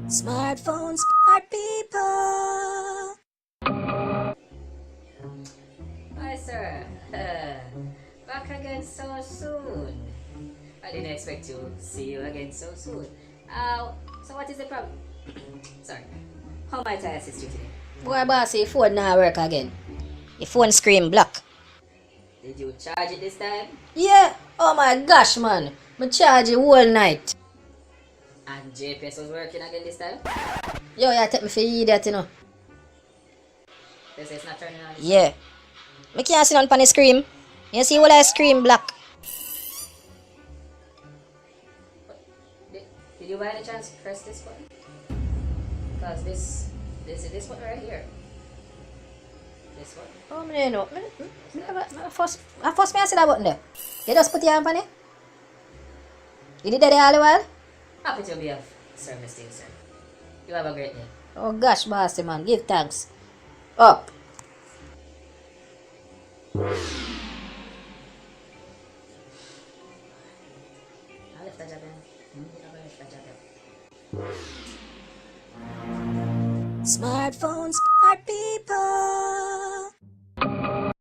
Smartphones, smart people. Hi, sir. Back again so soon. I didn't expect to see you again so soon. So what is the problem? Sorry. How might I assist you today? Boy, boss, your phone now work again. Your phone screen block. Did you charge it this time? Yeah. Oh my gosh, man. Me charge it whole night. And JPS was working again this time? Yo, you take me for idiot, you know. They say it's not turning on. Yeah. Me can't see none on the screen. You see what I screen black? Did you by any chance press this button? Because this one right here. This one. Oh, me no. I first me I see that button there. You just put your hand on it. You did that all the while? Happy to be of service to you, sir. You have a great day. Oh gosh, bossy man. Give thanks. Up. I left the job in. I left the job in. Smartphone.